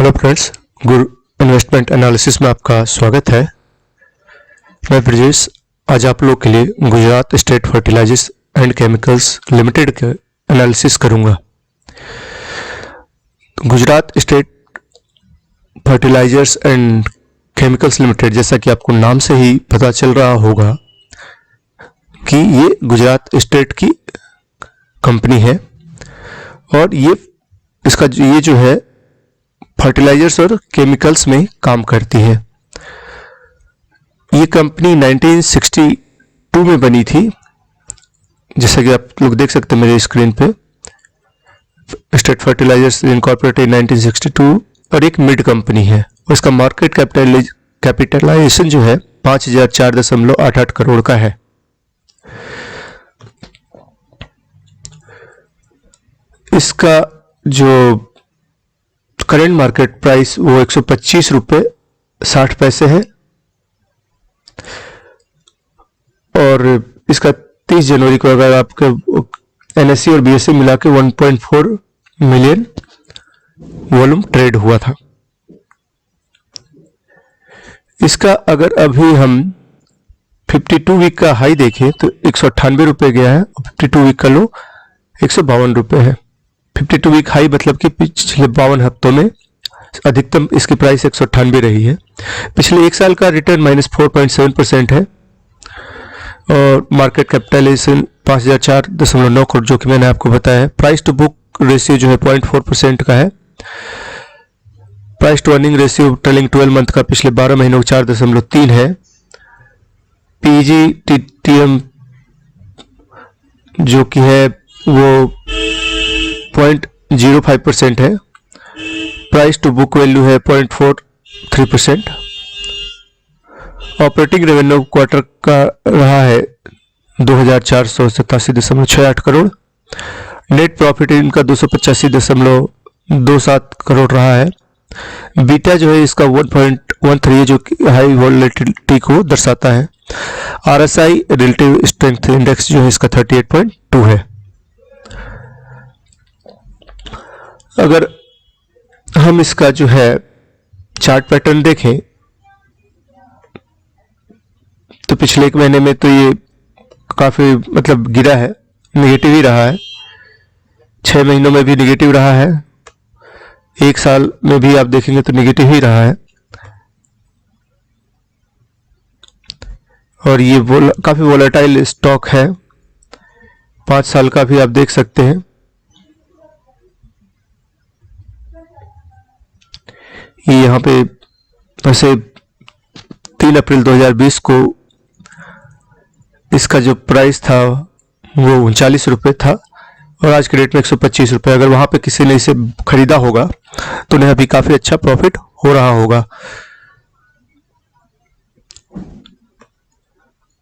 Hello friends, गुरु investment analysis में आपका स्वागत है। मैं ब्रजेश आज आप लोग के लिए Gujarat state fertilizers and chemicals limited के एनालिसिस करूंगा। Gujarat state fertilizers and chemicals limited, जैसा कि आपको नाम से ही पता चल रहा होगा कि ये गुजरात स्टेट की कंपनी है और ये जो है फर्टिलाइजर्स और केमिकल्स में काम करती है। ये कंपनी 1962 में बनी थी, जैसा कि आप लोग देख सकते हैं मेरे स्क्रीन पे। स्टेट फर्टिलाइजर्स इनकॉर्पोरेटेड 1962 और एक मिड कंपनी है और इसका मार्केट कैपिटलाइजेशन जो है 5004.88 करोड़ का है। इसका जो करेंट मार्केट प्राइस वो 125 रुपये 60 पैसे है और इसका 30 जनवरी को अगर आपके NSE और BSE मिला के 1.4 मिलियन वॉल्यूम ट्रेड हुआ था। इसका अगर अभी हम 52 वीक का हाई देखें तो 198 रुपये गया है और 52 वीक का लो 152 रुपये है। 52 वीक हाई मतलब कि पिछले 52 हफ्तों में अधिकतम इसकी प्राइस 198 रही है। पिछले एक साल का रिटर्न -4.7% है और मार्केट कैपिटलाइजेशन 5004.9 करोड़, जो कि मैंने आपको बताया है। प्राइस टू बुक रेशियो जो है 0.4% का है। Price to earning ratio trailing 12 month का पिछले 12 महीनों 4.3 है। PEG-TM जो कि है वो 0.05% है। प्राइस टू बुक वैल्यू है 0.43%। ऑपरेटिंग रेवेन्यू क्वार्टर का रहा है 2487.68 करोड़। नेट प्रॉफिट इनका 285.27 करोड़ रहा है। बीटा जो है इसका 1.13 है, जो कि हाई वॉलेटिलिटी को दर्शाता है। RSI रिलेटिव स्ट्रेंथ इंडेक्स जो है इसका 38.2 है। अगर हम इसका जो है चार्ट पैटर्न देखें तो पिछले एक महीने में तो ये काफी गिरा है, नेगेटिव ही रहा है। 6 महीनों में भी नेगेटिव रहा है, एक साल में भी आप देखेंगे तो नेगेटिव ही रहा है। और ये काफी वोलेटाइल स्टॉक है। 5 साल का भी आप देख सकते हैं। ये यहाँ पे वैसे 3 अप्रैल 2020 को इसका जो प्राइस था वो 39 रुपये था और आज के डेट में 125 रुपये। अगर वहां पे किसी ने इसे खरीदा होगा तो उन्हें अभी काफी अच्छा प्रॉफिट हो रहा होगा।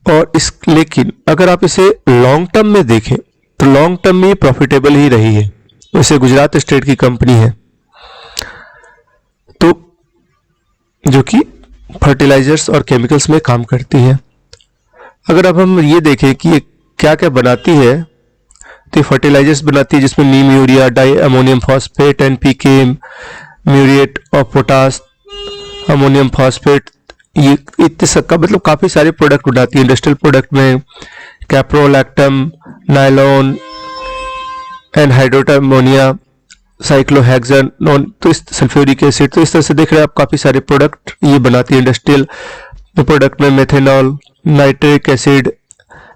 और लेकिन अगर आप इसे लॉन्ग टर्म में देखें तो लॉन्ग टर्म में प्रॉफिटेबल ही रही है। वैसे गुजरात स्टेट की कंपनी है तो जो कि फर्टिलाइजर्स और केमिकल्स में काम करती है। अगर अब हम ये देखें कि ये क्या क्या बनाती है तो ये फर्टिलाइजर्स बनाती है जिसमें neem, urea, di ammonium phosphate, NPK, muriate of potash, ammonium phosphate, ये इतने सब का काफी सारे प्रोडक्ट बनाती है। इंडस्ट्रियल प्रोडक्ट में caprolactam, nylon, anhydrous ammonia, cyclohexane, तो इस सल्फ्यूरिक एसिड, तो इस तरह से देख रहे हैं आप काफी सारे प्रोडक्ट ये बनाती है। इंडस्ट्रियल प्रोडक्ट में methanol, nitric acid,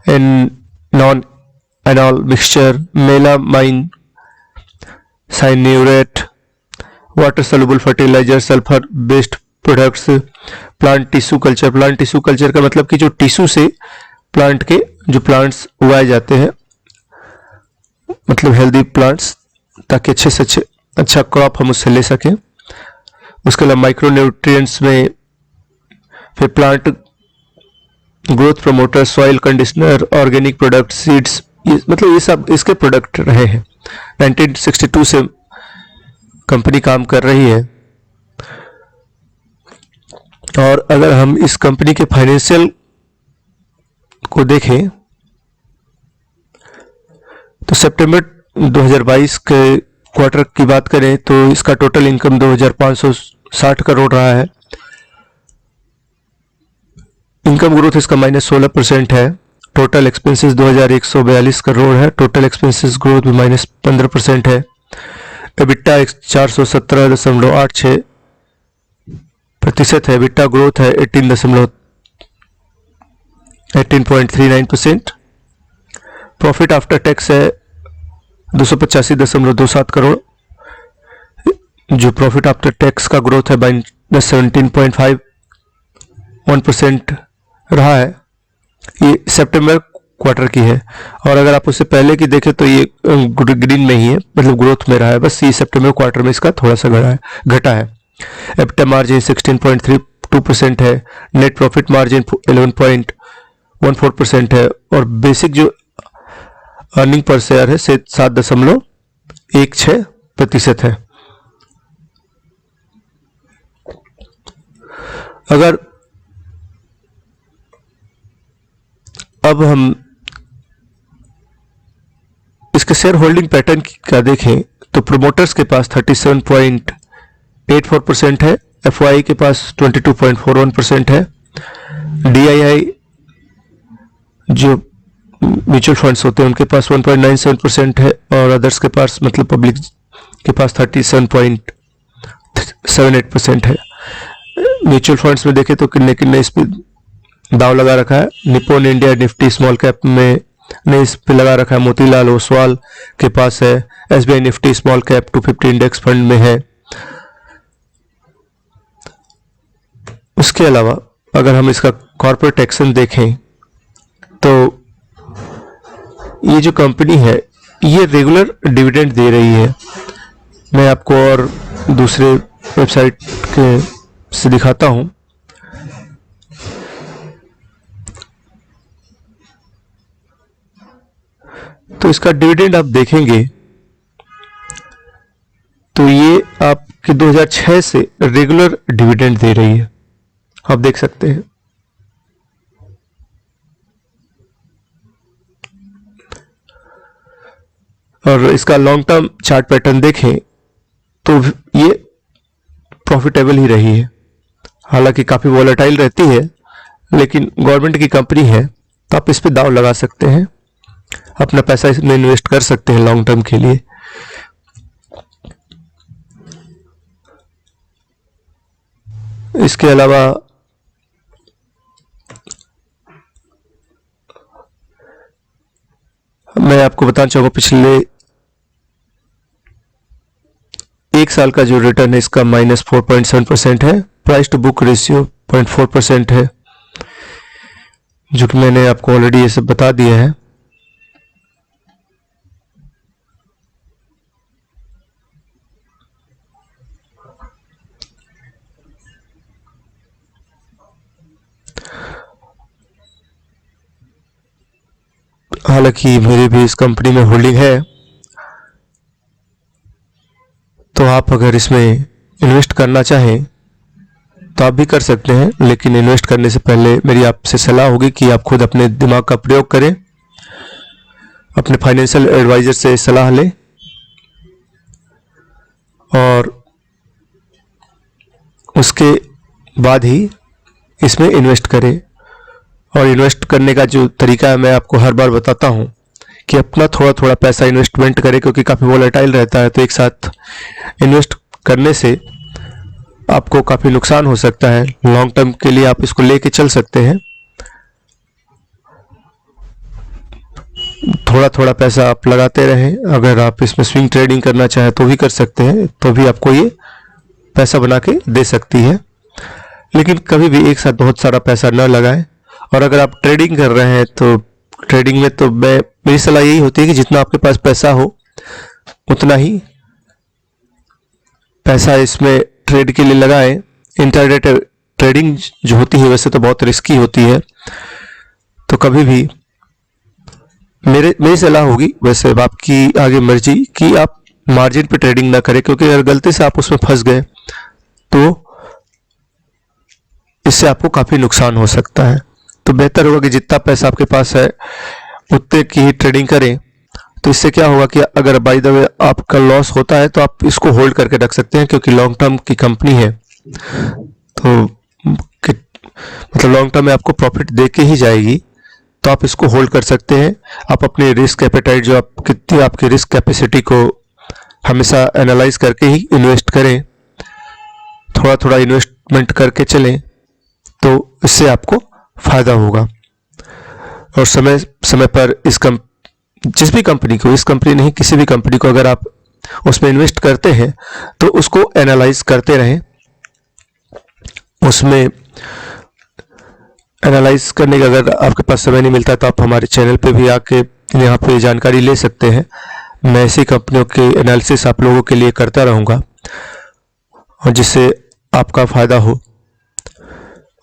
anone anol mixture, melamine, cyanurate, water soluble fertiliser, sulphur based products, plant tissue culture. Plant tissue culture का मतलब कि जो टिश्यू से प्लांट के जो प्लांट्स उगाए जाते हैं, हेल्दी प्लांट्स, ताकि अच्छे से अच्छा क्रॉप हम उससे ले सकें। उसके अलावा माइक्रो न्यूट्रिएंट्स में फिर plant growth promoter, soil conditioner, organic product, seeds, ये सब इसके प्रोडक्ट रहे हैं। 1962 से कंपनी काम कर रही है। और अगर हम इस कंपनी के फाइनेंशियल को देखें तो सितंबर 2022 के क्वार्टर की बात करें तो इसका टोटल इनकम 2560 करोड़ रहा है। इनकम ग्रोथ इसका -16% है। टोटल एक्सपेंसेस 2142 करोड़ है। टोटल एक्सपेंसेस ग्रोथ भी -15% है। एबिटा 417.86% है। एबिटा ग्रोथ है 18.39%। प्रॉफिट आफ्टर टैक्स है 285.27 करोड़, जो प्रॉफिट आफ्टर टैक्स का ग्रोथ है -17.51% रहा है। ये सितंबर क्वार्टर की है, और अगर आप उससे पहले की देखें तो ये ग्रीन में ही है, मतलब ग्रोथ में रहा है। बस ये सितंबर क्वार्टर में इसका थोड़ा सा घटा है। एबिटा मार्जिन 16.32% है। नेट प्रॉफिट मार्जिन 11.14% है, और बेसिक जो अर्निंग पर शेयर है 7.16% है। अगर अब हम इसके शेयर होल्डिंग पैटर्न का देखें तो प्रोमोटर्स के पास 37.84% है। एफओआई के पास 22.41% है। डीआईआई जो म्यूचुअल फंड्स होते हैं उनके पास 1.97% है, और अदर्स के पास मतलब पब्लिक के पास 37.78% है। म्यूचुअल फंड्स में देखें तो किन्ने किन्ने इस पे दाव लगा रखा है। Nippon India Nifty small cap में ने इस पे लगा रखा है। मोतीलाल ओसवाल के पास है। SBI Nifty small cap 250 index fund में है। उसके अलावा अगर हम इसका कॉर्पोरेट एक्शन देखें तो ये जो कंपनी है ये रेगुलर डिविडेंड दे रही है। मैं आपको और दूसरे वेबसाइट के से दिखाता हूं। तो इसका डिविडेंड आप देखेंगे तो ये आपके 2006 से रेगुलर डिविडेंड दे रही है, आप देख सकते हैं। और इसका लॉन्ग टर्म चार्ट पैटर्न देखें तो ये प्रॉफिटेबल ही रही है। हालांकि काफी वॉलेटाइल रहती है, लेकिन गवर्नमेंट की कंपनी है तो आप इस पे दांव लगा सकते हैं, अपना पैसा इसमें इन्वेस्ट कर सकते हैं लॉन्ग टर्म के लिए। इसके अलावा मैं आपको बताना चाहूंगा पिछले एक साल का जो रिटर्न है इसका -4.7% है। प्राइस टू बुक रेशियो 0.4% है, जो कि मैंने आपको ऑलरेडी ये सब बता दिया है। हालांकि मेरी भी इस कंपनी में होल्डिंग है, तो आप अगर इसमें इन्वेस्ट करना चाहें तो आप भी कर सकते हैं, लेकिन इन्वेस्ट करने से पहले मेरी आपसे सलाह होगी कि आप खुद अपने दिमाग का प्रयोग करें, अपने फाइनेंशियल एडवाइजर से सलाह लें, और उसके बाद ही इसमें इन्वेस्ट करें। और इन्वेस्ट करने का जो तरीका है मैं आपको हर बार बताता हूं कि अपना थोड़ा थोड़ा पैसा इन्वेस्टमेंट करें, क्योंकि काफ़ी वॉलेटाइल रहता है। तो एक साथ इन्वेस्ट करने से आपको काफ़ी नुकसान हो सकता है। लॉन्ग टर्म के लिए आप इसको लेके चल सकते हैं। थोड़ा थोड़ा पैसा आप लगाते रहें। अगर आप इसमें स्विंग ट्रेडिंग करना चाहें तो भी कर सकते हैं, तो भी आपको ये पैसा बना के दे सकती है। लेकिन कभी भी एक साथ बहुत सारा पैसा न लगाएं। और अगर आप ट्रेडिंग कर रहे हैं तो ट्रेडिंग में तो मेरी सलाह यही होती है कि जितना आपके पास पैसा हो उतना ही पैसा इसमें ट्रेड के लिए लगाएं। इंटरडे ट्रेडिंग जो होती है वैसे तो बहुत रिस्की होती है, तो कभी भी मेरी सलाह होगी, वैसे आपकी आगे मर्जी, कि आप मार्जिन पे ट्रेडिंग ना करें, क्योंकि अगर गलती से आप उसमें फंस गए तो इससे आपको काफी नुकसान हो सकता है। तो बेहतर होगा कि जितना पैसा आपके पास है उतने की ही ट्रेडिंग करें, तो इससे क्या होगा कि अगर बाय द वे आपका लॉस होता है तो आप इसको होल्ड करके रख सकते हैं, क्योंकि लॉन्ग टर्म की कंपनी है, तो मतलब लॉन्ग टर्म में आपको प्रॉफिट दे के ही जाएगी, तो आप इसको होल्ड कर सकते हैं। आप अपने रिस्क एपेटाइट, जो आप कितनी आपकी रिस्क कैपेसिटी को हमेशा एनालाइज करके ही इन्वेस्ट करें, थोड़ा थोड़ा इन्वेस्टमेंट करके चलें, तो इससे आपको फायदा होगा। और समय समय पर जिस भी कंपनी को, इस कंपनी नहीं किसी भी कंपनी को, अगर आप उसमें इन्वेस्ट करते हैं तो उसको एनालाइज करते रहें। उसमें एनालाइज करने का अगर आपके पास समय नहीं मिलता तो आप हमारे चैनल पे भी आके यहाँ पे जानकारी ले सकते हैं। मैं ऐसी कंपनियों के एनालिसिस आप लोगों के लिए करता रहूँगा, और जिससे आपका फ़ायदा हो।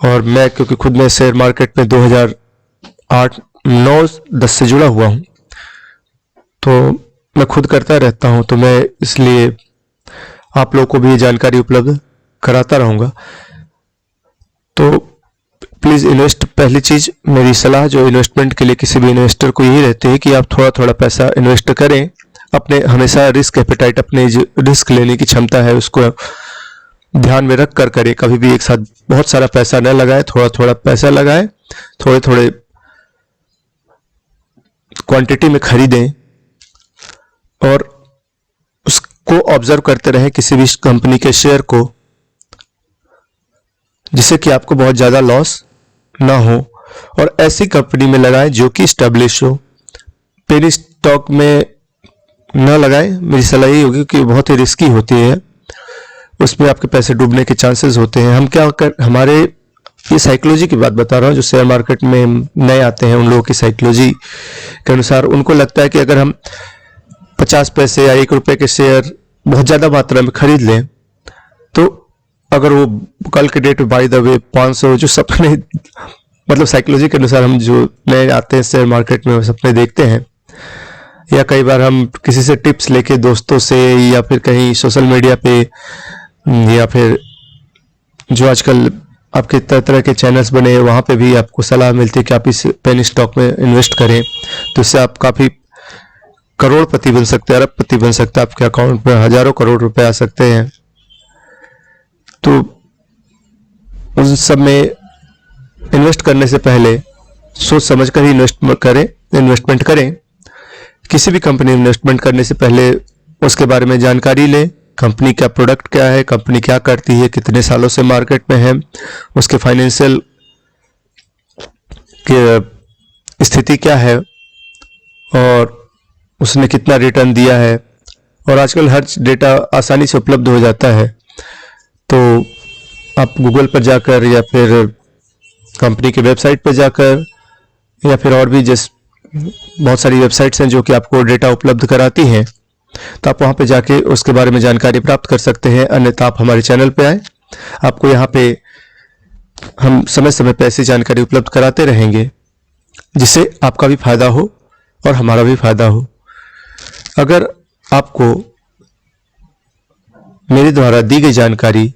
और मैं क्योंकि खुद मैं शेयर मार्केट में 2008, 9, 10 से जुड़ा हुआ हूँ, तो मैं खुद करता रहता हूँ, तो मैं इसलिए आप लोगों को भी जानकारी उपलब्ध कराता रहूँगा। तो प्लीज़ इन्वेस्ट, पहली चीज़ मेरी सलाह जो इन्वेस्टमेंट के लिए किसी भी इन्वेस्टर को यही रहती है कि आप थोड़ा थोड़ा पैसा इन्वेस्ट करें। अपने हमेशा रिस्क एपेटाइट, अपने जो रिस्क लेने की क्षमता है उसको ध्यान में रख कर करें। कभी भी एक साथ बहुत सारा पैसा न लगाएं, थोड़ा थोड़ा पैसा लगाएं, थोड़े थोड़े क्वांटिटी में खरीदें और उसको ऑब्जर्व करते रहें किसी भी कंपनी के शेयर को, जिससे कि आपको बहुत ज़्यादा लॉस ना हो। और ऐसी कंपनी में लगाएं जो कि स्टैब्लिश हो। पेनी स्टॉक में न लगाएं, मेरी सलाह यही होगी कि बहुत ही रिस्की होती है, उसमें आपके पैसे डूबने के चांसेस होते हैं। हमारे ये साइकोलॉजी की बात बता रहा हूँ, जो शेयर मार्केट में नए आते हैं उन लोगों की साइकोलॉजी के अनुसार उनको लगता है कि अगर हम 50 पैसे या 1 रुपए के शेयर बहुत ज़्यादा मात्रा में खरीद लें, तो अगर वो कल के डेट में बाय द वे 500, जो सपने, मतलब साइकोलॉजी के अनुसार हम जो नए आते हैं शेयर मार्केट में सपने देखते हैं, या कई बार हम किसी से टिप्स लेके, दोस्तों से, या फिर कहीं सोशल मीडिया पे, या फिर जो आजकल आपके तरह तरह के चैनल्स बने हैं वहाँ पे भी आपको सलाह मिलती है कि आप इस पेनी स्टॉक में इन्वेस्ट करें, तो इससे आप काफ़ी करोड़पति बन सकते हैं, अरबपति बन सकते हैं, आपके अकाउंट में हजारों करोड़ रुपए आ सकते हैं। तो उन सब में इन्वेस्ट करने से पहले सोच समझ कर ही इन्वेस्टमेंट करें। किसी भी कंपनी में इन्वेस्टमेंट करने से पहले उसके बारे में जानकारी लें, कंपनी का प्रोडक्ट क्या है, कंपनी क्या करती है, कितने सालों से मार्केट में है, उसके फाइनेंशियल की स्थिति क्या है, और उसने कितना रिटर्न दिया है। और आजकल हर डेटा आसानी से उपलब्ध हो जाता है, तो आप गूगल पर जाकर या फिर कंपनी के वेबसाइट पर जाकर, या फिर और भी बहुत सारी वेबसाइट्स हैं जो कि आपको डेटा उपलब्ध कराती हैं, तो आप वहाँ पे जाके उसके बारे में जानकारी प्राप्त कर सकते हैं। अन्यथा आप हमारे चैनल पे आए, आपको यहाँ पे हम समय समय पे ऐसी जानकारी उपलब्ध कराते रहेंगे जिससे आपका भी फायदा हो और हमारा भी फायदा हो। अगर आपको मेरे द्वारा दी गई जानकारी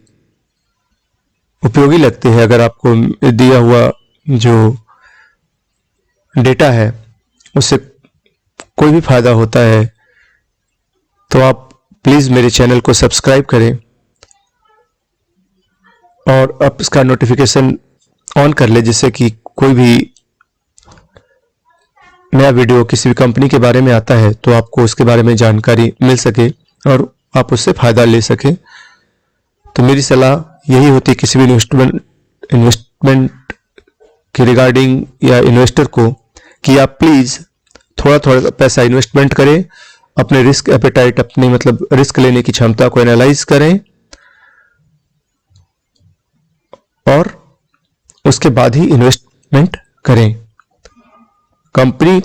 उपयोगी लगती है, अगर आपको दिया हुआ जो डेटा है उससे कोई भी फायदा होता है, तो आप प्लीज़ मेरे चैनल को सब्सक्राइब करें और आप इसका नोटिफिकेशन ऑन कर ले, जिससे कि कोई भी नया वीडियो किसी भी कंपनी के बारे में आता है तो आपको उसके बारे में जानकारी मिल सके और आप उससे फ़ायदा ले सकें। तो मेरी सलाह यही होती है किसी भी इन्वेस्टमेंट के रिगार्डिंग या इन्वेस्टर को, कि आप प्लीज़ थोड़ा थोड़ा पैसा इन्वेस्टमेंट करें, अपने रिस्क एपेटाइट, अपनी मतलब रिस्क लेने की क्षमता को एनालाइज करें, और उसके बाद ही इन्वेस्टमेंट करें। कंपनी,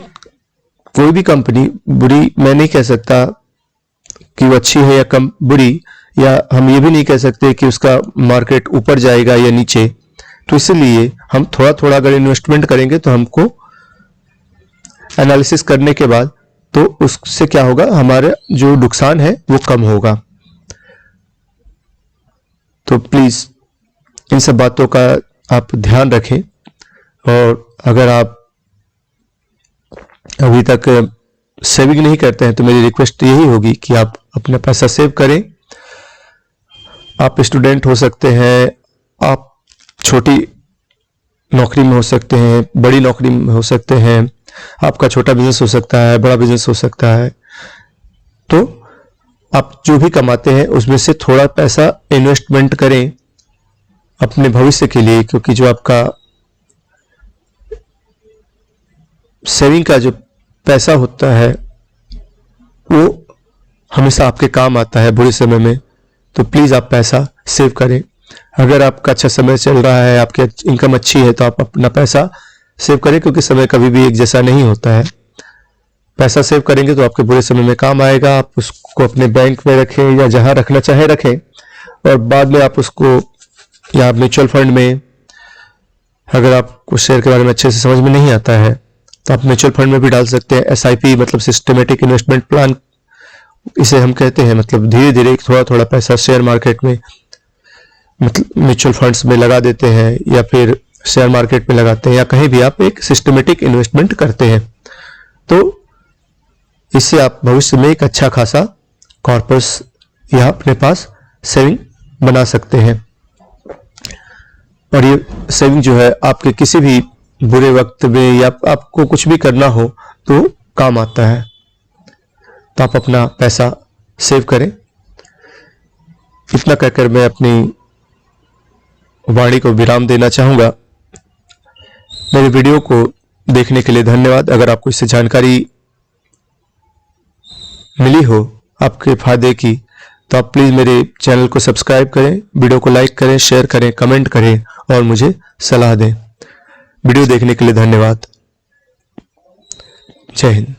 कोई भी कंपनी बुरी मैं नहीं कह सकता कि वो अच्छी है या कम बुरी, या हम ये भी नहीं कह सकते कि उसका मार्केट ऊपर जाएगा या नीचे। तो इसलिए हम थोड़ा थोड़ा अगर इन्वेस्टमेंट करेंगे तो हमको एनालिसिस करने के बाद तो उससे क्या होगा, हमारे जो नुकसान है वो कम होगा। तो प्लीज इन सब बातों का आप ध्यान रखें। और अगर आप अभी तक सेविंग नहीं करते हैं तो मेरी रिक्वेस्ट यही होगी कि आप अपना पैसा सेव करें। आप स्टूडेंट हो सकते हैं, आप छोटी नौकरी में हो सकते हैं, बड़ी नौकरी में हो सकते हैं, आपका छोटा बिजनेस हो सकता है, बड़ा बिजनेस हो सकता है। तो आप जो भी कमाते हैं उसमें से थोड़ा पैसा इन्वेस्टमेंट करें अपने भविष्य के लिए, क्योंकि जो आपका सेविंग का जो पैसा होता है वो हमेशा आपके काम आता है बुरे समय में। तो प्लीज़ आप पैसा सेव करें। अगर आपका अच्छा समय चल रहा है, आपकी इनकम अच्छी है, तो आप अपना पैसा सेव करें, क्योंकि समय कभी भी एक जैसा नहीं होता है। पैसा सेव करेंगे तो आपके बुरे समय में काम आएगा। आप उसको अपने बैंक में रखें या जहां रखना चाहे रखें, और बाद में आप उसको या म्यूचुअल फंड में, अगर आपको शेयर के बारे में अच्छे से समझ में नहीं आता है तो आप म्यूचुअल फंड में भी डाल सकते हैं। SIP मतलब सिस्टमेटिक इन्वेस्टमेंट प्लान इसे हम कहते हैं। मतलब धीरे धीरे थोड़ा थोड़ा पैसा शेयर मार्केट में, मतलब म्यूचुअल फंड्स में लगा देते हैं, या फिर शेयर मार्केट में लगाते हैं, या कहीं भी आप एक सिस्टमेटिक इन्वेस्टमेंट करते हैं। तो इससे आप भविष्य में एक अच्छा खासा कॉर्पस या अपने पास सेविंग बना सकते हैं। और ये सेविंग जो है आपके किसी भी बुरे वक्त में या आपको कुछ भी करना हो तो काम आता है। तो आप अपना पैसा सेव करें। इतना कहकर मैं अपनी वाणी को विराम देना चाहूंगा। मेरे वीडियो को देखने के लिए धन्यवाद। अगर आपको इससे जानकारी मिली हो आपके फायदे की, तो आप प्लीज़ मेरे चैनल को सब्सक्राइब करें, वीडियो को लाइक करें, शेयर करें, कमेंट करें और मुझे सलाह दें। वीडियो देखने के लिए धन्यवाद। जय हिंद।